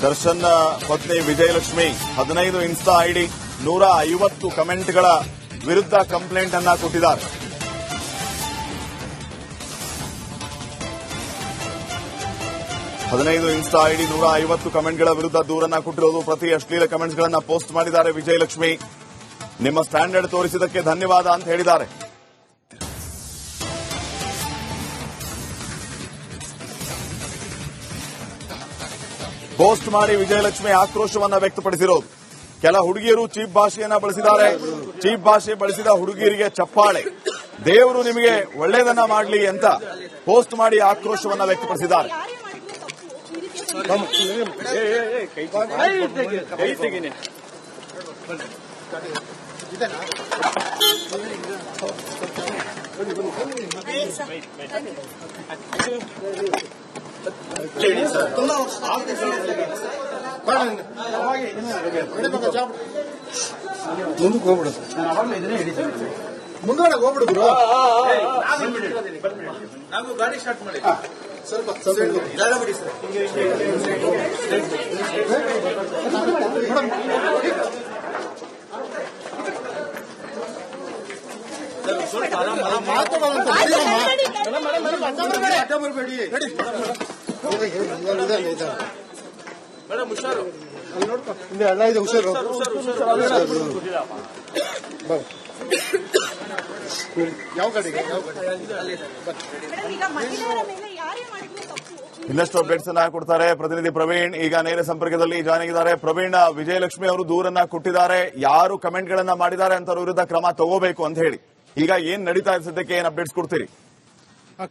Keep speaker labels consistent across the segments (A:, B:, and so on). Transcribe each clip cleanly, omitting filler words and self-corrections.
A: ದರ್ಶನ್ ಪತ್ನಿ Vijayalakshmi 15 insta ID 150 ಕಮೆಂಟ್ಗಳ ವಿರುದ್ಧ complaint ಅನ್ನ ಕೊಟ್ಟಿದ್ದಾರೆ. ಇನ್ಸ್ಟಾ ಐಡಿ 150 ಕಮೆಂಟ್ಗಳ ವಿರುದ್ಧ ದೂರನ್ನ ಕೊಟ್ಟಿರೋದು. ಪ್ರತಿ ಅಶ್ಲೀಲ ಕಮೆಂಟ್ಸ್ಗಳನ್ನ ಪೋಸ್ಟ್ ಮಾಡಿದ್ದಾರೆ ವಿಜಯಲಕ್ಷ್ಮಿ. ನಿಮ್ಮ ಸ್ಟ್ಯಾಂಡರ್ಡ್ ತೋರಿಸಿದ್ದಕ್ಕೆ ಧನ್ಯವಾದ ಅಂತ ಹೇಳಿದ್ದಾರೆ. ಪೋಸ್ಟ್ ಮಾಡಿ ವಿಜಯಲಕ್ಷ್ಮಿ ಆಕ್ರೋಶವನ್ನ ವ್ಯಕ್ತಪಡಿಸಿರೋದು. ಕೆಲ ಹುಡುಗಿಯರು ಚೀಪ್ ಭಾಷೆಯನ್ನ ಬಳಸಿದ್ದಾರೆ. ಚೀಪ್ ಭಾಷೆ ಬಳಸಿದ ಹುಡುಗಿಯರಿಗೆ ಚಪ್ಪಾಳೆ. ದೇವರು ನಿಮಗೆ ಒಳ್ಳೆಯದನ್ನ ಮಾಡಲಿ ಅಂತ ಪೋಸ್ಟ್ ಮಾಡಿ ಆಕ್ರೋಶವನ್ನ ವ್ಯಕ್ತಪಡಿಸಿದ್ದಾರೆ.
B: ಮುಂದಕ್ಕೆ ಹೋಗ್ಬಿಡು, ಮುಂದೊಳಗೆ ಹೋಗ್ಬಿಡು ಗುರು. ನಾವು ಗಾಡಿ ಸ್ಟಾರ್ಟ್ ಮಾಡಿ ಸ್ವಲ್ಪ ಜಾಗ ಬಿಡಿ ಸರ್. ಬರಬೇಡಿ ಮೇಡಮ್, ಹುಷಾರು ನೋಡ್ಕೊ. ಅಣ್ಣ ಇದೆ, ಹುಷಾರು. ಯಾವ ಗಾಡಿಗೆ?
A: ಇನ್ನಷ್ಟು ಅಪ್ಡೇಟ್ಸ್ ಅನ್ನ ಕೊಡ್ತಾರೆ ಪ್ರತಿನಿಧಿ ಪ್ರವೀಣ್. ಈಗ ನೇರ ಸಂಪರ್ಕದಲ್ಲಿ ಜಾಯ್ನ್ ಆಗಿದ್ದಾರೆ. ಪ್ರವೀಣ್, ವಿಜಯಲಕ್ಷ್ಮಿ ಅವರು ದೂರನ್ನ ಕೊಟ್ಟಿದ್ದಾರೆ. ಯಾರು ಕಮೆಂಟ್ ಗಳನ್ನ ಮಾಡಿದ್ದಾರೆ ಅಂತ ವಿರುದ್ಧ ಕ್ರಮ ತಗೋಬೇಕು ಅಂತ ಹೇಳಿ ಈಗ ಏನ್ ನಡೀತಾ ಇದೆ, ಸದ್ಯಕ್ಕೆ ಏನ್ ಅಪ್ಡೇಟ್ಸ್ ಕೊಡ್ತೀರಿ?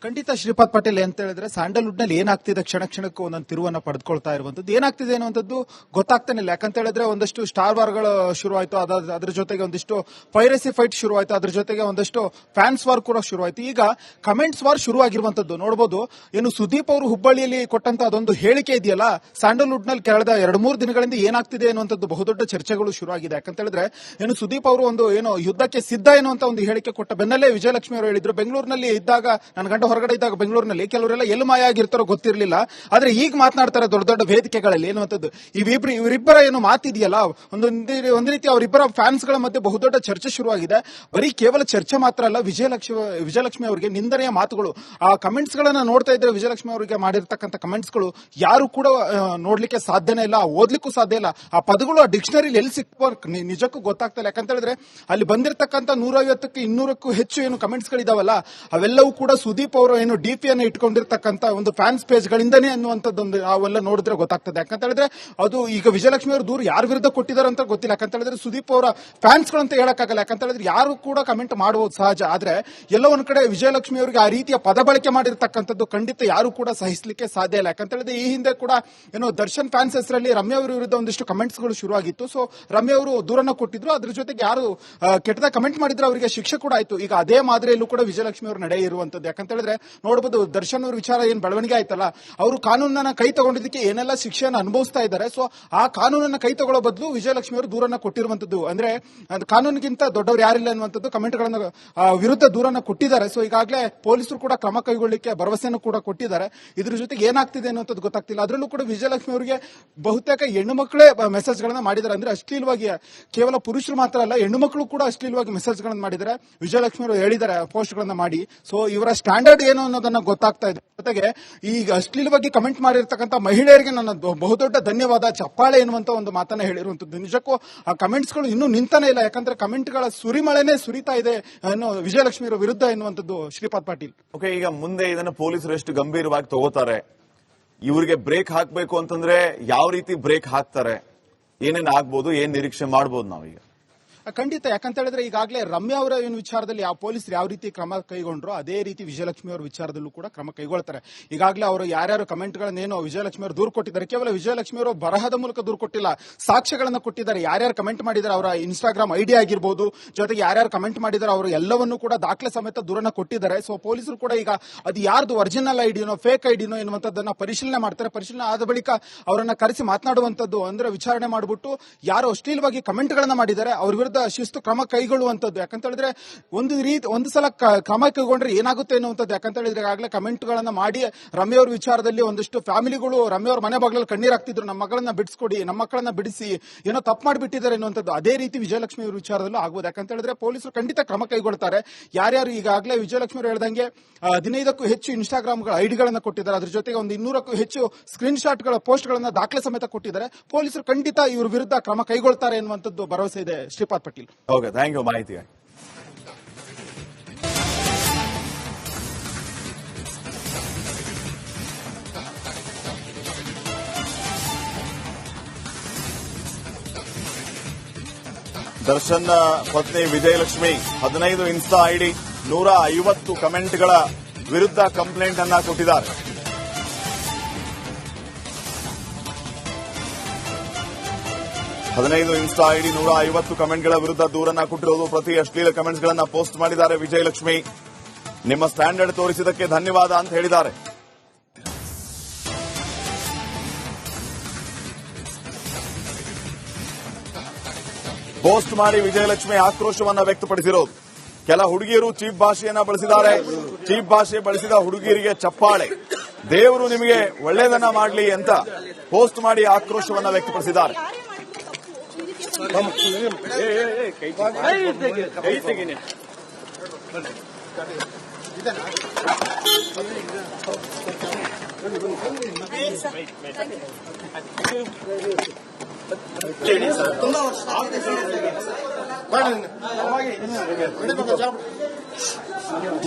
C: ಖಂಡಿತ ಶ್ರೀಪಾದ್ ಪಾಟೀಲ್ ಅಂತ ಹೇಳಿದ್ರೆ ಸ್ಯಾಂಡಲ್ವುಡ್ ನಲ್ಲಿ ಏನಾಗ್ತಿದೆ ಕ್ಷಣ ಕ್ಷಣಕ್ಕೂ ಒಂದೊಂದು ತಿರುವನ್ನ ಪಡೆದುಕೊಳ್ತಾ ಇರುವಂತದ್ದು. ಏನಾಗ್ತಿದೆ ಅನ್ನುವಂಥದ್ದು ಗೊತ್ತಾಗ್ತಾನೆ ಇಲ್ಲ. ಯಾಕಂತ ಹೇಳಿದ್ರೆ ಒಂದಷ್ಟು ಸ್ಟಾರ್ ವಾರ್ಗಳು ಶುರುವಾಯಿತು, ಅದ್ರ ಜೊತೆಗೆ ಒಂದಿಷ್ಟು ಪೈರಸಿ ಫೈಟ್ ಶುರುವಾಯಿತು, ಅದ್ರ ಜೊತೆಗೆ ಒಂದಷ್ಟು ಫ್ಯಾನ್ಸ್ ವಾರ್ ಕೂಡ ಶುರುವಾಯಿತು. ಈಗ ಕಮೆಂಟ್ಸ್ ವಾರ್ ಶುರುವಾಗಿರುವಂತದ್ದು ನೋಡಬಹುದು. ಏನು ಸುದೀಪ್ ಅವರು ಹುಬ್ಬಳ್ಳಿಯಲ್ಲಿ ಕೊಟ್ಟಂತ ಅದೊಂದು ಹೇಳಿಕೆ ಇದೆಯಲ್ಲ, ಸ್ಯಾಂಡಲ್ವುಡ್ ನಲ್ಲಿ ಕಳೆದ 2-3 ದಿನಗಳಿಂದ ಏನಾಗ್ತಿದೆ ಅನ್ನುವಂಥದ್ದು ಬಹುದೊಡ್ಡ ಚರ್ಚೆಗಳು ಶುರುವಾಗಿದೆ. ಯಾಕಂತ ಹೇಳಿದ್ರೆ ಏನು ಸುದೀಪ್ ಅವರು ಒಂದು ಏನು ಯುದ್ಧಕ್ಕೆ ಸಿದ್ಧ ಎನ್ನುವಂತ ಒಂದು ಹೇಳಿಕೆ ಕೊಟ್ಟ ಬೆನ್ನಲ್ಲೇ ವಿಜಯಲಕ್ಷ್ಮಿ ಅವರು ಹೇಳಿದ್ರು, ಬೆಂಗಳೂರಿನಲ್ಲಿ ಇದ್ದಾಗ ನನ್ನ ಗಂಡ ಹೊರಗಡೆ ಇದ್ದಾಗ ಬೆಂಗಳೂರಿನಲ್ಲಿ ಕೆಲವರೆಲ್ಲ ಎಲ್ಲಿ ಮಾಯ ಆಗಿರ್ತಾರೋ ಗೊತ್ತಿರಲಿಲ್ಲ, ಆದ್ರೆ ಈಗ ಮಾತನಾಡ್ತಾರೆ ದೊಡ್ಡ ದೊಡ್ಡ ವೇದಿಕೆಗಳಲ್ಲಿ ಎನ್ನುವಂಥದ್ದು. ಇವರಿಬ್ಬರ ಏನು ಮಾತಿದೆಯಲ್ಲ, ಒಂದು ರೀತಿ ಅವರಿಬ್ಬರ ಫ್ಯಾನ್ಸ್ ಗಳ ಮಧ್ಯೆ ಬಹುದೊಡ್ಡ ಚರ್ಚೆ ಶುರುವಾಗಿದೆ. ಬರೀ ಕೇವಲ ಚರ್ಚೆ ಮಾತ್ರ ಅಲ್ಲ, ವಿಜಯಲಕ್ಷ್ಮಿ ಅವರಿಗೆ ನಿಂದನೆಯ ಮಾತುಗಳು. ಆ ಕಮೆಂಟ್ಸ್ ಗಳನ್ನ ನೋಡ್ತಾ ಇದ್ರೆ ವಿಜಯಲಕ್ಷ್ಮಿ ಅವರಿಗೆ ಮಾಡಿರ್ತಕ್ಕಂಥ ಕಮೆಂಟ್ಸ್ ಗಳು ಯಾರು ಕೂಡ ನೋಡ್ಲಿಕ್ಕೆ ಸಾಧ್ಯನೇ ಇಲ್ಲ, ಓದ್ಲಿಕ್ಕೂ ಸಾಧ್ಯ ಇಲ್ಲ. ಆ ಪದಗಳು ಆ ಡಿಕ್ಷನರಿಲಿ ಎಲ್ಲಿ ಸಿಕ್ಕ ನಿಜಕ್ಕೂ ಗೊತ್ತಾಗ್ತಾ ಇಲ್ಲ. ಯಾಕಂತ ಹೇಳಿದ್ರೆ ಅಲ್ಲಿ ಬಂದಿರತಕ್ಕಂಥ 150ಕ್ಕೆ 200ಕ್ಕೂ ಹೆಚ್ಚು ಏನು ಕಮೆಂಟ್ಸ್ ಗಳಿದಾವಲ್ಲ, ಅವೆಲ್ಲವೂ ಕೂಡ ಸುದೀಪ್ ಅವರು ಏನು ಡಿಪಿ ಅನ್ನು ಇಟ್ಕೊಂಡಿರ್ತಕ್ಕಂಥ ಒಂದು ಫ್ಯಾನ್ಸ್ ಪೇಜ್ ಗಳಿಂದನೇ ಅನ್ನುವಂಥದ್ದೊಂದು ಅವೆಲ್ಲ ನೋಡಿದ್ರೆ ಗೊತ್ತಾಗ್ತದೆ. ಯಾಕಂತ ಹೇಳಿದ್ರೆ ಅದು ಈಗ ವಿಜಯಲಕ್ಷ್ಮಿ ಅವರು ದೂರ ಯಾರ ವಿರುದ್ಧ ಕೊಟ್ಟಿದ್ದಾರೆ ಅಂತ ಗೊತ್ತಿಲ್ಲ. ಯಾಕಂತ ಹೇಳಿದ್ರೆ ಸುದೀಪ್ ಅವರ ಫ್ಯಾನ್ಸ್ ಗಳು ಅಂತ ಹೇಳಕ್ಕಾಗಲ್ಲ. ಯಾಕಂತ ಹೇಳಿದ್ರೆ ಯಾರು ಕೂಡ ಕಮೆಂಟ್ ಮಾಡಬಹುದು ಸಹಜ, ಆದ್ರೆ ಎಲ್ಲ ಒಂದ್ ಕಡೆ ವಿಜಯಲಕ್ಷ್ಮಿ ಅವರಿಗೆ ಆ ರೀತಿಯ ಪದ ಬಳಕೆ ಮಾಡಿರ್ತಕ್ಕಂಥದ್ದು ಖಂಡಿತ ಯಾರು ಕೂಡ ಸಹಿಸಲಿಕ್ಕೆ ಸಾಧ್ಯ ಇಲ್ಲ. ಯಾಕಂತ ಹೇಳಿದ್ರೆ ಈ ಹಿಂದೆ ಕೂಡ ಏನೋ ದರ್ಶನ್ ಫ್ಯಾನ್ಸ್ ಹೆಸರಲ್ಲಿ ರಮ್ಯಾ ಅವರ ವಿರುದ್ಧ ಒಂದಿಷ್ಟು ಕಮೆಂಟ್ಸ್ ಗಳು ಶುರುವಾಗಿತ್ತು. ಸೊ ರಮ್ಯಾ ಅವರು ದೂರನ್ನ ಕೊಟ್ಟಿದ್ರು, ಅದ್ರ ಜೊತೆಗೆ ಯಾರು ಕೆಟ್ಟದ ಕಮೆಂಟ್ ಮಾಡಿದ್ರೆ ಅವರಿಗೆ ಶಿಕ್ಷೆ ಕೂಡ ಆಯ್ತು. ಈಗ ಅದೇ ಮಾದರಿಯಲ್ಲೂ ಕೂಡ ವಿಜಯಲಕ್ಷ್ಮಿ ಅವರು ನಡೆ ಇರುವಂತದ್ದು. ಯಾಕಂತ ಹೇಳಿದ್ರೆ ನೋಡಬಹುದು, ದರ್ಶನ್ ಅವ್ರ ವಿಚಾರ ಏನ್ ಬೆಳವಣಿಗೆ ಆಯ್ತಲ್ಲ, ಅವರು ಕಾನೂನನ್ನ ಕೈ ತಗೊಂಡಿದ್ದಕ್ಕೆ ಏನೆಲ್ಲ ಶಿಕ್ಷೆಯನ್ನು ಅನುಭವಿಸ್ತಾ ಇದ್ದಾರೆ. ಸೊ ಆ ಕಾನೂನನ್ನ ಕೈ ತಗೊಳ್ಳೋ ಬದಲು ವಿಜಯಲಕ್ಷ್ಮಿ ಅವರು ದೂರನ್ನ ಕೊಟ್ಟಿರುವಂತದ್ದು. ಅಂದ್ರೆ ಕಾನೂನಿಗಿಂತ ದೊಡ್ಡವರು ಯಾರಿಲ್ಲ ಅನ್ನುವಂಥದ್ದು ಕಮೆಂಟ್ ಗಳನ್ನ ವಿರುದ್ಧ ದೂರನ್ನ ಕೊಟ್ಟಿದ್ದಾರೆ. ಸೊ ಈಗಾಗಲೇ ಪೊಲೀಸರು ಕೂಡ ಕ್ರಮ ಕೈಗೊಳ್ಳಲಿಕ್ಕೆ ಭರವಸೆಯನ್ನು ಕೂಡ ಕೊಟ್ಟಿದ್ದಾರೆ. ಇದ್ರ ಜೊತೆಗೆ ಏನಾಗ್ತಿದೆ ಅನ್ನುವಂಥದ್ದು ಗೊತ್ತಾಗ್ತಿಲ್ಲ. ಅದರಲ್ಲೂ ಕೂಡ ವಿಜಯಲಕ್ಷ್ಮಿ ಅವರಿಗೆ ಬಹುತೇಕ ಹೆಣ್ಣು ಮಕ್ಕಳೇ ಮೆಸೇಜ್ ಗಳನ್ನ ಮಾಡಿದ್ದಾರೆ. ಅಂದ್ರೆ ಅಶ್ಲೀಲವಾಗಿ ಕೇವಲ ಪುರುಷರು ಮಾತ್ರ ಅಲ್ಲ, ಹೆಣ್ಣು ಮಕ್ಕಳು ಕೂಡ ಅಶ್ಲೀಲವಾಗಿ ಮೆಸೇಜ್ ಗಳನ್ನ ಮಾಡಿದ್ದಾರೆ. ವಿಜಯಲಕ್ಷ್ಮಿ ಅವರು ಹೇಳಿದ್ದಾರೆ ಪೋಸ್ಟ್ ಗಳನ್ನ ಮಾಡಿ. ಸೊ ಇವರ ಸ್ಟ್ಯಾಂಡರ್ಡ್ ಏನು ಅನ್ನೋದನ್ನ ಗೊತ್ತಾಗ್ತಾ ಇದೆ. ಜೊತೆಗೆ ಈಗ ಅಶ್ಲೀಲವಾಗಿ ಕಮೆಂಟ್ ಮಾಡಿರ್ತಕ್ಕಂಥ ಮಹಿಳೆಯರಿಗೆ ನನ್ನ ಬಹುದೊಡ್ಡ ಧನ್ಯವಾದ, ಚಪ್ಪಾಳೆ ಎನ್ನುವಂತ ಒಂದು ಮಾತನ್ನ ಹೇಳಿರುವಂತದ್ದು. ನಿಜಕ್ಕೂ ಆ ಕಮೆಂಟ್ಸ್ ಗಳು ಇನ್ನೂ ನಿಂತಾನೆ ಇಲ್ಲ. ಯಾಕಂದ್ರೆ ಕಮೆಂಟ್ ಗಳ ಸುರಿಮಳೆನೇ ಸುರಿತಾ ಇದೆ ವಿಜಯಲಕ್ಷ್ಮಿ ವಿರುದ್ಧ ಎನ್ನುವಂಥದ್ದು ಶ್ರೀಪಾದ್ ಪಾಟೀಲ್.
A: ಓಕೆ, ಈಗ ಮುಂದೆ ಇದನ್ನು ಪೊಲೀಸರು ಎಷ್ಟು ಗಂಭೀರವಾಗಿ ತಗೋತಾರೆ, ಇವರಿಗೆ ಬ್ರೇಕ್ ಹಾಕಬೇಕು ಅಂತಂದ್ರೆ ಯಾವ ರೀತಿ ಬ್ರೇಕ್ ಹಾಕ್ತಾರೆ, ಏನೇನು ಆಗ್ಬೋದು, ಏನ್ ನಿರೀಕ್ಷೆ ಮಾಡಬಹುದು ನಾವೀಗ?
C: ಖಂಡಿತ. ಯಾಕಂತ ಹೇಳಿದ್ರೆ ಈಗಾಗಲೇ ರಮ್ಯಾ ಅವರ ಏನು ವಿಚಾರದಲ್ಲಿ ಯಾವ ಪೊಲೀಸರು ಯಾವ ರೀತಿ ಕ್ರಮ ಕೈಗೊಂಡ್ರು ಅದೇ ರೀತಿ ವಿಜಯಲಕ್ಷ್ಮಿ ಅವರ ವಿಚಾರದಲ್ಲೂ ಕೂಡ ಕ್ರಮ ಕೈಗೊಳ್ತಾರೆ. ಈಗಾಗಲೇ ಅವರು ಯಾರ್ಯಾರು ಕಮೆಂಟ್ ಗಳನ್ನೇನೋ ವಿಜಯಲಕ್ಷ್ಮಿ ಅವರು ದೂರು ಕೊಟ್ಟಿದ್ದಾರೆ, ಕೇವಲ ವಿಜಯಲಕ್ಷ್ಮಿ ಅವರು ಬರಹದ ಮೂಲಕ ದೂರು ಕೊಟ್ಟಿಲ್ಲ, ಸಾಕ್ಷ್ಯಗಳನ್ನು ಕೊಟ್ಟಿದ್ದಾರೆ. ಯಾರ್ಯಾರು ಕಮೆಂಟ್ ಮಾಡಿದ್ದಾರೆ ಅವರ ಇನ್ಸ್ಟಾಗ್ರಾಮ್ ಐಡಿ ಆಗಿರ್ಬೋದು, ಜೊತೆಗೆ ಯಾರ್ಯಾರು ಕಮೆಂಟ್ ಮಾಡಿದ್ದಾರೆ ಅವರು ಎಲ್ಲವನ್ನೂ ಕೂಡ ದಾಖಲೆ ಸಮೇತ ದೂರನ್ನ ಕೊಟ್ಟಿದ್ದಾರೆ. ಸೊ ಪೊಲೀಸರು ಕೂಡ ಈಗ ಅದು ಯಾರ್ದು ಒರಿಜಿನಲ್ ಐಡಿನೋ ಫೇಕ್ ಐಡಿನೋ ಎನ್ನುವಂಥದ್ದನ್ನ ಪರಿಶೀಲನೆ ಮಾಡ್ತಾರೆ. ಪರಿಶೀಲನೆ ಆದ ಬಳಿಕ ಅವರನ್ನ ಕರೆಸಿ ಮಾತನಾಡುವಂತದ್ದು, ಅಂದ್ರೆ ವಿಚಾರಣೆ ಮಾಡಿಬಿಟ್ಟು ಯಾರು ಅಶ್ಲೀಲವಾಗಿ ಕಮೆಂಟ್ ಗಳನ್ನ ಮಾಡಿದ್ದಾರೆ ಅವ್ರ ವಿರುದ್ಧ ವಿರುದ್ಧ ಶಿಸ್ತು ಕ್ರಮ ಕೈಗೊಳ್ಳುವಂತದ್ದು. ಯಾಕಂತ ಹೇಳಿದ್ರೆ ಒಂದು ಸಲ ಕ್ರಮ ಕೈಗೊಂಡ್ರೆ ಏನಾಗುತ್ತೆ ಅನ್ನುವಂಥದ್ದು. ಯಾಕಂತ ಹೇಳಿದ್ರೆ ಈಗಾಗಲೇ ಕಮೆಂಟ್ ಗಳನ್ನ ಮಾಡಿ ರಮ್ಯ ಅವ್ರ ವಿಚಾರದಲ್ಲಿ ಒಂದಷ್ಟು ಫ್ಯಾಮಿಲಿಗಳು ರಮ್ಯ ಅವ್ರ ಮನೆ ಬಾಗಿಲಲ್ಲಿ ಕಣ್ಣೀರ್ ಹಾಕ್ತಿದ್ರು, ನಮ್ಮ ಮಗಳನ್ನ ಬಿಡಿಸ್ಕೊಡಿ, ನಮ್ಮ ಮಕ್ಕಳನ್ನ ಬಿಡಿಸಿ, ಏನೋ ತಪ್ಪು ಮಾಡಿಬಿಟ್ಟಿದ್ದಾರೆ ಅನ್ನುವಂಥದ್ದು. ಅದೇ ರೀತಿ ವಿಜಯಲಕ್ಷ್ಮಿ ಅವ್ರ ವಿಚಾರದಲ್ಲೂ ಆಗ್ಬೋದು. ಯಾಕಂತ ಹೇಳಿದ್ರೆ ಪೊಲೀಸರು ಖಂಡಿತ ಕ್ರಮ ಕೈಗೊಳ್ತಾರೆ. ಯಾರ್ಯಾರು ಈಗಾಗಲೇ ವಿಜಯಲಕ್ಷ್ಮಿ ಅವರು ಹೇಳ್ದಂಗೆ 15ಕ್ಕೂ ಹೆಚ್ಚು ಇನ್ಸ್ಟಾಗ್ರಾಮ್ ಐಡಿಗಳನ್ನ ಕೊಟ್ಟಿದ್ದಾರೆ, ಅದ್ರ ಜೊತೆಗೆ ಒಂದು 200ಕ್ಕೂ ಹೆಚ್ಚು ಸ್ಕ್ರೀನ್ ಶಾಟ್ಗಳ ಪೋಸ್ಟ್ ಗಳನ್ನ ದಾಖಲೆ ಸಮೇತ ಕೊಟ್ಟಿದ್ದಾರೆ. ಪೊಲೀಸರು ಖಂಡಿತ ಇವ್ರ ವಿರುದ್ಧ ಕ್ರಮ ಕೈಗೊಳ್ತಾರೆ ಎನ್ನುವಂಥದ್ದು ಭರವಸೆ ಇದೆ. Shripad Patil.
A: Okay, thank you ಮಾಹಿತಿಗೆ. ದರ್ಶನ್ ಪತ್ನಿ ವಿಜಯಲಕ್ಷ್ಮಿ 15 ಇನ್ಸ್ಟಾ ಐಡಿ 150 ಕಮೆಂಟ್ಗಳ ವಿರುದ್ಧ ಕಂಪ್ಲೇಂಟ್ ಅನ್ನ ಕೊಟ್ಟಿದ್ದಾರೆ. 15 ಇನ್ಸ್ಟಾ ಐಡಿ 150 ಕಮೆಂಟ್ಗಳ ವಿರುದ್ಧ ದೂರನ್ನ ಕೊಟ್ಟಿರೋದು. ಪ್ರತಿ ಅಶ್ಲೀಲ ಕಮೆಂಟ್ಸ್ ಗಳನ್ನ ಪೋಸ್ಟ್ ಮಾಡಿದ್ದಾರೆ ವಿಜಯಲಕ್ಷ್ಮಿ. ನಿಮ್ಮ ಸ್ಟ್ಯಾಂಡರ್ಡ್ ತೋರಿಸಿದ್ದಕ್ಕೆ ಧನ್ಯವಾದ ಅಂತ ಹೇಳಿದ್ದಾರೆ. ಪೋಸ್ಟ್ ಮಾಡಿ ವಿಜಯಲಕ್ಷ್ಮಿ ಆಕ್ರೋಶವನ್ನ ವ್ಯಕ್ತಪಡಿಸಿರೋದು. ಕೆಲ ಹುಡುಗಿಯರು ಚೀಪ್ ಭಾಷೆಯನ್ನ ಬಳಸಿದ್ದಾರೆ. ಚೀಪ್ ಭಾಷೆ ಬಳಸಿದ ಹುಡುಗಿಯರಿಗೆ ಚಪ್ಪಾಳೆ. ದೇವರು ನಿಮಗೆ ಒಳ್ಳೆಯದನ್ನ ಮಾಡಲಿ ಅಂತ ಪೋಸ್ಟ್ ಮಾಡಿ ಆಕ್ರೋಶವನ್ನ ವ್ಯಕ್ತಪಡಿಸಿದ್ದಾರೆ.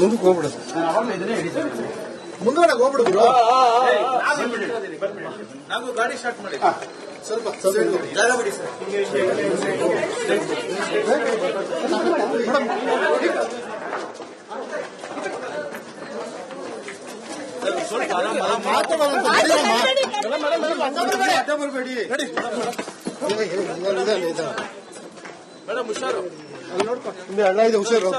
B: ಮುಂದಕ್ಕೆ ಹೋಗ್ಬಿಡು, ಮುಂದ್ಗಡೆ ಹೋಗ್ಬಿಡು. ನಾವು ಗಾಡಿ ಸ್ಟಾರ್ಟ್ ಮಾಡಿ ಸ್ವಲ್ಪ ಜಾಗ ಬಿಡಿ ಸರ್. ಬರಬೇಡಿ ಮೇಡಮ್, ಹುಷಾರು ನೋಡ್ಕೊ. ಅಣ್ಣ ಇದೆ, ಹುಷಾರು.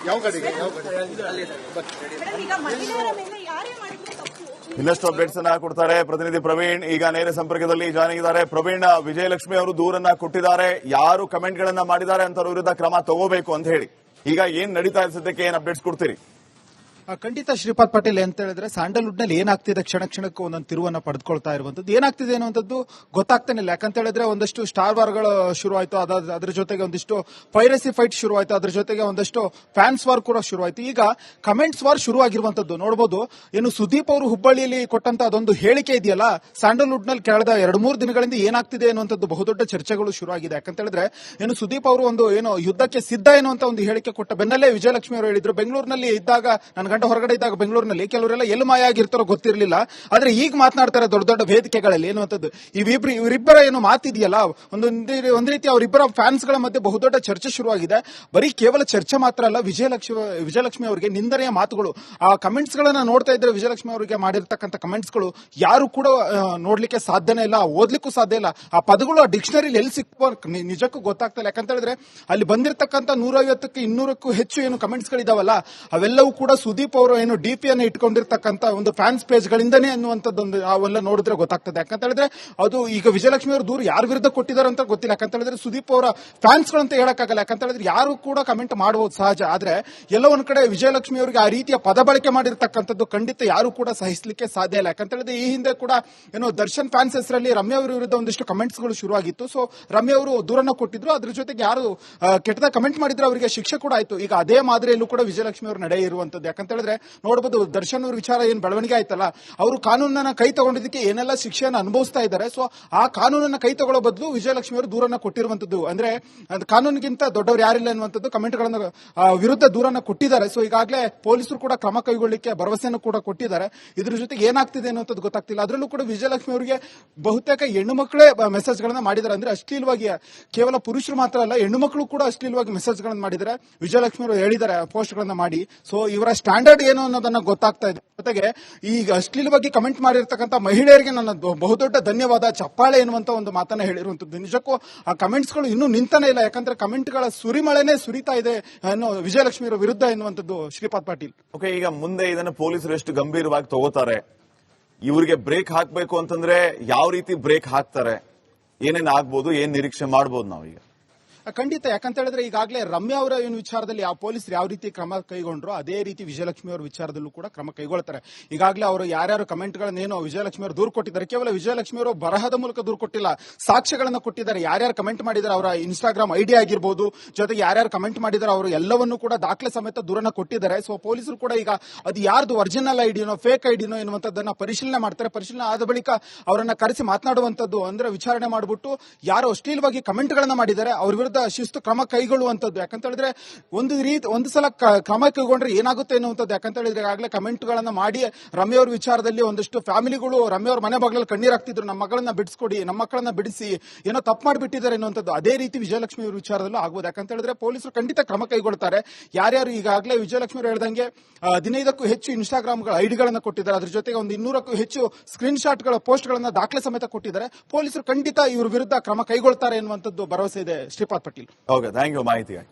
B: ಯಾವ ಗಾಡಿಗೆ? ಯಾವ ಗಾಡಿ?
A: ಇನ್ನಷ್ಟು ಅಪ್ಡೇಟ್ಸ್ ಅನ್ನ ಕೊಡ್ತಾರೆ ಪ್ರತಿನಿಧಿ ಪ್ರವೀಣ್. ಈಗ ನೇರ ಸಂಪರ್ಕದಲ್ಲಿ ಜಾಯ್ನ್ ಆಗಿದ್ದಾರೆ. ಪ್ರವೀಣ್, ವಿಜಯಲಕ್ಷ್ಮಿ ಅವರು ದೂರನ್ನ ಕೊಟ್ಟಿದ್ದಾರೆ, ಯಾರು ಕಮೆಂಟ್ ಗಳನ್ನ ಮಾಡಿದ್ದಾರೆ ಅಂತ ವಿರುದ್ಧ ಕ್ರಮ ತಗೋಬೇಕು ಅಂತ ಹೇಳಿ. ಈಗ ಏನ್ ನಡೀತಾ ಇದೆ ಸದ್ಯಕ್ಕೆ, ಏನ್ ಅಪ್ಡೇಟ್ಸ್ ಕೊಡ್ತೀರಿ?
C: ಖಂಡಿತ ಶ್ರೀಪಾದ್ ಪಾಟೀಲ್ ಅಂತ ಹೇಳಿದ್ರೆ ಸ್ಯಾಂಡಲ್ವುಡ್ ನಲ್ಲಿ ಏನಾಗ್ತಿದೆ ಕ್ಷಣ ಕ್ಷಣಕ್ಕೂ ಒಂದೊಂದು ತಿರುವನ್ನ ಪಡೆದುಕೊಳ್ತಾ ಇರುವಂತದ್ದು. ಏನಾಗ್ತಿದೆ ಅನ್ನುವಂಥದ್ದು ಗೊತ್ತಾಗ್ತಾನೆ ಇಲ್ಲ. ಯಾಕಂತ ಹೇಳಿದ್ರೆ ಒಂದಷ್ಟು ಸ್ಟಾರ್ ವಾರ್ಗಳು ಶುರುವಾಯಿತು, ಅದ್ರ ಜೊತೆಗೆ ಒಂದಿಷ್ಟು ಪೈರಸಿ ಫೈಟ್ ಶುರುವಾಯಿತು, ಅದ್ರ ಜೊತೆಗೆ ಒಂದಷ್ಟು ಫ್ಯಾನ್ಸ್ ವಾರ್ ಕೂಡ ಶುರುವಾಯಿತು. ಈಗ ಕಮೆಂಟ್ಸ್ ವಾರ್ ಶುರುವಾಗಿರುವಂತದ್ದು ನೋಡಬಹುದು. ಏನು ಸುದೀಪ್ ಅವರು ಹುಬ್ಬಳ್ಳಿಯಲ್ಲಿ ಕೊಟ್ಟಂತ ಅದೊಂದು ಹೇಳಿಕೆ ಇದೆಯಲ್ಲ, ಸ್ಯಾಂಡಲ್ವುಡ್ ನಲ್ಲಿ ಕಳೆದ 2-3 ದಿನಗಳಿಂದ ಏನಾಗ್ತಿದೆ ಅನ್ನುವಂಥದ್ದು ಬಹುದೊಡ್ಡ ಚರ್ಚೆಗಳು ಶುರುವಾಗಿದೆ. ಯಾಕಂತ ಹೇಳಿದ್ರೆ ಏನು ಸುದೀಪ್ ಅವರು ಒಂದು ಏನು ಯುದ್ಧಕ್ಕೆ ಸಿದ್ಧ ಎನ್ನುವಂತ ಒಂದು ಹೇಳಿಕೆ ಕೊಟ್ಟ ಬೆನ್ನಲ್ಲೇ ವಿಜಯಲಕ್ಷ್ಮಿ ಅವರು ಹೇಳಿದ್ರು, ಬೆಂಗಳೂರಿನಲ್ಲಿ ಇದ್ದಾಗ ನನ್ನ ಹೊರಗಡೆ ಇದ್ದಾಗ ಬೆಂಗಳೂರಿನಲ್ಲಿ ಕೆಲವರೆಲ್ಲ ಎಲ್ಲಿ ಮಾಯ ಆಗಿರ್ತಾರೋ ಗೊತ್ತಿರಲಿಲ್ಲ, ಆದ್ರೆ ಈಗ ಮಾತನಾಡ್ತಾರೆ ದೊಡ್ಡ ದೊಡ್ಡ ವೇದಿಕೆಗಳಲ್ಲಿ ಎನ್ನುವಂಥದ್ದು. ಇವರಿಬ್ಬರ ಏನು ಮಾತಿದೆಯಲ್ಲ, ಒಂದ್ ರೀತಿ ಅವರಿಬ್ಬರ ಫ್ಯಾನ್ಸ್ ಗಳ ಮಧ್ಯೆ ಬಹುದೊಡ್ಡ ಚರ್ಚೆ ಶುರುವಾಗಿದೆ. ಬರೀ ಕೇವಲ ಚರ್ಚೆ ಮಾತ್ರ ಅಲ್ಲ, ವಿಜಯಲಕ್ಷ್ಮಿ ಅವರಿಗೆ ನಿಂದನೆಯ ಮಾತುಗಳು. ಆ ಕಮೆಂಟ್ಸ್ ಗಳನ್ನ ನೋಡ್ತಾ ಇದ್ರೆ ವಿಜಯಲಕ್ಷ್ಮಿ ಅವರಿಗೆ ಮಾಡಿರ್ತಕ್ಕಂಥ ಕಮೆಂಟ್ಸ್ ಗಳು ಯಾರು ಕೂಡ ನೋಡ್ಲಿಕ್ಕೆ ಸಾಧ್ಯನೇ ಇಲ್ಲ, ಓದ್ಲಿಕ್ಕೂ ಸಾಧ್ಯ ಇಲ್ಲ. ಆ ಪದಗಳು ಆ ಡಿಕ್ಷನರಿಲಿ ಎಲ್ಲಿ ಸಿಕ್ಕು ನಿಜಕ್ಕೂ ಗೊತ್ತಾಗ್ತಾ ಇಲ್ಲ. ಯಾಕಂತ ಹೇಳಿದ್ರೆ ಅಲ್ಲಿ ಬಂದಿರತಕ್ಕಂಥ 150ಕ್ಕೂ 200ಕ್ಕೂ ಹೆಚ್ಚು ಏನು ಕಮೆಂಟ್ಸ್ ಗಳಿದಾವಲ್ಲ, ಅವೆಲ್ಲವೂ ಕೂಡ ಸುದೀಪ್ ಅವರು ಏನು ಡಿಪಿ ಅನ್ನು ಇಟ್ಕೊಂಡಿರ್ತಕ್ಕಂಥ ಒಂದು ಫ್ಯಾನ್ಸ್ ಪೇಜ್ ಗಳಿಂದನೇ ಅನ್ನುವಂಥದ್ದೊಂದು ಅವೆಲ್ಲ ನೋಡಿದ್ರೆ ಗೊತ್ತಾಗ್ತದೆ. ಯಾಕಂತ ಹೇಳಿದ್ರೆ ಅದು ಈಗ ವಿಜಯಲಕ್ಷ್ಮಿ ಅವರು ದೂರ ಯಾರ ವಿರುದ್ಧ ಕೊಟ್ಟಿದ್ದಾರೆ ಅಂತ ಗೊತ್ತಿಲ್ಲ. ಯಾಕಂತ ಹೇಳಿದ್ರೆ ಸುದೀಪ್ ಅವರ ಫ್ಯಾನ್ಸ್ ಗಳು ಅಂತ ಹೇಳಕ್ಕಾಗಲ್ಲ. ಯಾಕಂತ ಹೇಳಿದ್ರೆ ಯಾರು ಕೂಡ ಕಮೆಂಟ್ ಮಾಡಬಹುದು ಸಹಜ, ಆದ್ರೆ ಎಲ್ಲ ಒಂದ್ ಕಡೆ ವಿಜಯಲಕ್ಷ್ಮಿ ಅವರಿಗೆ ಆ ರೀತಿಯ ಪದ ಬಳಕೆ ಮಾಡಿರ್ತಕ್ಕಂಥದ್ದು ಖಂಡಿತ ಯಾರು ಕೂಡ ಸಹಿಸಲಿಕ್ಕೆ ಸಾಧ್ಯ ಇಲ್ಲ. ಯಾಕಂತ ಹೇಳಿದ್ರೆ ಈ ಹಿಂದೆ ಕೂಡ ಏನೋ ದರ್ಶನ್ ಫ್ಯಾನ್ಸ್ ಹೆಸರಲ್ಲಿ ರಮ್ಯಾ ಅವರ ವಿರುದ್ಧ ಒಂದಿಷ್ಟು ಕಮೆಂಟ್ಸ್ ಗಳು ಶುರುವಾಗಿತ್ತು. ಸೊ ರಮ್ಯಾ ಅವರು ದೂರನ್ನ ಕೊಟ್ಟಿದ್ರು, ಅದ್ರ ಜೊತೆಗೆ ಯಾರು ಕೆಟ್ಟದ ಕಮೆಂಟ್ ಮಾಡಿದ್ರು ಅವರಿಗೆ ಶಿಕ್ಷೆ ಕೂಡ ಆಯ್ತು. ಈಗ ಅದೇ ಮಾದರಿಯಲ್ಲೂ ಕೂಡ ವಿಜಯಲಕ್ಷ್ಮಿ ಅವರು ನಡೆ ಇರುವಂತದ್ದು. ಯಾಕಂತ ಹೇಳಿದ್ರೆ ನೋಡಬಹುದು, ದರ್ಶನ್ ಅವ್ರ ವಿಚಾರ ಏನ್ ಬೆಳವಣಿಗೆ ಆಯ್ತಲ್ಲ, ಅವರು ಕಾನೂನನ್ನ ಕೈ ತಗೊಂಡಿದ್ದಕ್ಕೆ ಏನೆಲ್ಲ ಶಿಕ್ಷೆಯನ್ನು ಅನುಭವಿಸ್ತಾ ಇದ್ದಾರೆ. ಸೊ ಆ ಕಾನೂನನ್ನ ಕೈ ತಗೊಳ್ಳೋ ಬದಲು ವಿಜಯಲಕ್ಷ್ಮಿ ಅವರು ದೂರನ್ನ ಕೊಟ್ಟಿರುವಂತದ್ದು. ಅಂದ್ರೆ ಕಾನೂನಿಗಿಂತ ದೊಡ್ಡವರು ಯಾರಿಲ್ಲ ಅನ್ನುವಂಥದ್ದು ಕಮೆಂಟ್ ಗಳನ್ನ ವಿರುದ್ಧ ದೂರನ್ನ ಕೊಟ್ಟಿದ್ದಾರೆ. ಸೊ ಈಗಾಗಲೇ ಪೊಲೀಸರು ಕೂಡ ಕ್ರಮ ಕೈಗೊಳ್ಳಲಿಕ್ಕೆ ಭರವಸೆಯನ್ನು ಕೂಡ ಕೊಟ್ಟಿದ್ದಾರೆ. ಇದ್ರ ಜೊತೆಗೆ ಏನಾಗ್ತಿದೆ ಅನ್ನುವಂಥದ್ದು ಗೊತ್ತಾಗ್ತಿಲ್ಲ. ಅದರಲ್ಲೂ ಕೂಡ ವಿಜಯಲಕ್ಷ್ಮಿ ಅವರಿಗೆ ಬಹುತೇಕ ಹೆಣ್ಣು ಮಕ್ಕಳೇ ಮೆಸೇಜ್ ಗಳನ್ನ ಮಾಡಿದ್ದಾರೆ. ಅಂದ್ರೆ ಅಶ್ಲೀಲವಾಗಿ ಕೇವಲ ಪುರುಷರು ಮಾತ್ರ ಅಲ್ಲ, ಹೆಣ್ಣು ಮಕ್ಕಳು ಕೂಡ ಅಶ್ಲೀಲವಾಗಿ ಮೆಸೇಜ್ ಗಳನ್ನ ಮಾಡಿದ್ದಾರೆ. ವಿಜಯಲಕ್ಷ್ಮಿ ಅವರು ಹೇಳಿದ್ದಾರೆ ಪೋಸ್ಟ್ ಗಳನ್ನ ಮಾಡಿ. ಸೊ ಇವರ ಸ್ಟ್ಯಾಂಡರ್ಡ್ ಏನು ಅನ್ನೋದನ್ನ ಗೊತ್ತಾಗ್ತಾ ಇದೆ. ಜೊತೆಗೆ ಈಗ ಅಶ್ಲೀಲವಾಗಿ ಕಮೆಂಟ್ ಮಾಡಿರ್ತಕ್ಕಂಥ ಮಹಿಳೆಯರಿಗೆ ನನ್ನ ಬಹುದೊಡ್ಡ ಧನ್ಯವಾದ, ಚಪ್ಪಾಳೆ ಎನ್ನುವಂತ ಒಂದು ಮಾತನ್ನ ಹೇಳಿರುವಂತದ್ದು. ನಿಜಕ್ಕೂ ಆ ಕಮೆಂಟ್ಸ್ ಗಳು ಇನ್ನೂ ನಿಂತಾನೆ ಇಲ್ಲ. ಯಾಕಂದ್ರೆ ಕಮೆಂಟ್ ಗಳ ಸುರಿಮಳೆನೇ ಸುರಿತಾ ಇದೆ ಅನ್ನೋ ವಿಜಯಲಕ್ಷ್ಮಿ ವಿರುದ್ಧ ಎನ್ನುವಂಥದ್ದು ಶ್ರೀಪಾದ್ ಪಾಟೀಲ್.
A: ಓಕೆ, ಈಗ ಮುಂದೆ ಇದನ್ನು ಪೊಲೀಸರು ಎಷ್ಟು ಗಂಭೀರವಾಗಿ ತಗೋತಾರೆ, ಇವರಿಗೆ ಬ್ರೇಕ್ ಹಾಕಬೇಕು ಅಂತಂದ್ರೆ ಯಾವ ರೀತಿ ಬ್ರೇಕ್ ಹಾಕ್ತಾರೆ, ಏನೇನ್ ಆಗ್ಬೋದು, ಏನ್ ನಿರೀಕ್ಷೆ ಮಾಡ್ಬೋದು ನಾವೀಗ?
C: ಖಂಡಿತ. ಯಾಕಂತ ಹೇಳಿದ್ರೆ ಈಗಾಗಲೇ ರಮ್ಯಾ ಅವರ ಏನು ವಿಚಾರದಲ್ಲಿ ಯಾವ ಪೊಲೀಸರು ಯಾವ ರೀತಿ ಕ್ರಮ ಕೈಗೊಂಡ್ರು ಅದೇ ರೀತಿ ವಿಜಯಲಕ್ಷ್ಮಿ ಅವರ ವಿಚಾರದಲ್ಲೂ ಕೂಡ ಕ್ರಮ ಕೈಗೊಳ್ತಾರೆ. ಈಗಾಗಲೇ ಅವರು ಯಾರ್ಯಾರು ಕಮೆಂಟ್ಗಳನ್ನೇನು ವಿಜಯಲಕ್ಷ್ಮಿ ಅವರು ದೂರು ಕೊಟ್ಟಿದ್ದಾರೆ, ಕೇವಲ ವಿಜಯಲಕ್ಷ್ಮಿ ಅವರು ಬರಹದ ಮೂಲಕ ದೂರು ಕೊಟ್ಟಿಲ್ಲ, ಸಾಕ್ಷ್ಯಗಳನ್ನು ಕೊಟ್ಟಿದ್ದಾರೆ. ಯಾರ್ಯಾರು ಕಮೆಂಟ್ ಮಾಡಿದ್ದಾರೆ ಅವರ ಇನ್ಸ್ಟಾಗ್ರಾಮ್ ಐಡಿ ಆಗಿರ್ಬೋದು, ಜೊತೆಗೆ ಯಾರ್ಯಾರು ಕಮೆಂಟ್ ಮಾಡಿದ್ದಾರೆ ಅವರು ಎಲ್ಲವನ್ನೂ ಕೂಡ ದಾಖಲೆ ಸಮೇತ ದೂರನ್ನ ಕೊಟ್ಟಿದ್ದಾರೆ. ಸೊ ಪೊಲೀಸರು ಕೂಡ ಈಗ ಅದು ಯಾರ್ದು ಒರಿಜಿನಲ್ ಐಡಿನೋ ಫೇಕ್ ಐಡಿನೋ ಎನ್ನುವಂಥದ್ದನ್ನ ಪರಿಶೀಲನೆ ಮಾಡ್ತಾರೆ. ಪರಿಶೀಲನೆ ಆದ ಬಳಿಕ ಅವರನ್ನ ಕರೆಸಿ ಮಾತನಾಡುವಂತದ್ದು, ಅಂದ್ರೆ ವಿಚಾರಣೆ ಮಾಡಿಬಿಟ್ಟು ಯಾರು ಅಶ್ಲೀಲವಾಗಿ ಕಮೆಂಟ್ಗಳನ್ನ ಮಾಡಿದ್ದಾರೆ ಅವ್ರ ವಿರುದ್ಧ ಶಿಸ್ತು ಕ್ರಮ ಕೈಗೊಳ್ಳುವಂತದ್ದು. ಯಾಕಂತ ಹೇಳಿದ್ರೆ ಒಂದು ಸಲ ಕ್ರಮ ಕೈಗೊಂಡ್ರೆ ಏನಾಗುತ್ತೆ ಎನ್ನುವಂಥದ್ದು. ಯಾಕಂತ ಹೇಳಿದ್ರೆ ಈಗಾಗಲೇ ಕಮೆಂಟ್ ಗಳನ್ನ ಮಾಡಿ ರಮ್ಯಾ ಅವ್ರ ವಿಚಾರದಲ್ಲಿ ಒಂದಷ್ಟು ಫ್ಯಾಮಿಲಿಗಳು ರಮ್ಯಾ ಅವ್ರ ಮನೆ ಬಾಗಿಲಲ್ಲಿ ಕಣ್ಣೀರಾಗ್ತಿದ್ರು, ನಮ್ಮ ಮಗಳನ್ನ ಬಿಡಿಸ್ಕೊಡಿ, ನಮ್ಮ ಮಕ್ಕಳನ್ನ ಬಿಡಿಸಿ, ಏನೋ ತಪ್ಪು ಮಾಡಿಬಿಟ್ಟಿದ್ದಾರೆ ಎನ್ನುವಂಥದ್ದು. ಅದೇ ರೀತಿ ವಿಜಯಲಕ್ಷ್ಮಿ ಅವ್ರ ವಿಚಾರದಲ್ಲೂ ಆಗ್ಬೋದು. ಯಾಕಂತ ಹೇಳಿದ್ರೆ ಪೊಲೀಸರು ಖಂಡಿತ ಕ್ರಮ ಕೈಗೊಳ್ತಾರೆ. ಯಾರ್ಯಾರು ಈಗಾಗಲೇ ವಿಜಯಲಕ್ಷ್ಮಿ ಅವರು ಹೇಳ್ದಂಗೆ 15ಕ್ಕೂ ಹೆಚ್ಚು ಇನ್ಸ್ಟಾಗ್ರಾಮ್ಗಳ ಐಡಿಗಳನ್ನ ಕೊಟ್ಟಿದ್ದಾರೆ, ಅದ್ರ ಜೊತೆಗೆ ಒಂದು 200ಕ್ಕೂ ಹೆಚ್ಚು ಸ್ಕ್ರೀನ್ ಶಾಟ್ಗಳ ಪೋಸ್ಟ್ಗಳನ್ನ ದಾಖಲೆ ಸಮೇತ ಕೊಟ್ಟಿದ್ದಾರೆ. ಪೊಲೀಸರು ಖಂಡಿತ ಇವ್ರ ವಿರುದ್ಧ ಕ್ರಮ ಕೈಗೊಳ್ತಾರೆ ಎನ್ನುವಂಥದ್ದು ಭರವಸೆ ಇದೆ. Shripad Patel.
A: Okay, thank you ಮಾಹಿತಿಗಾಗಿ.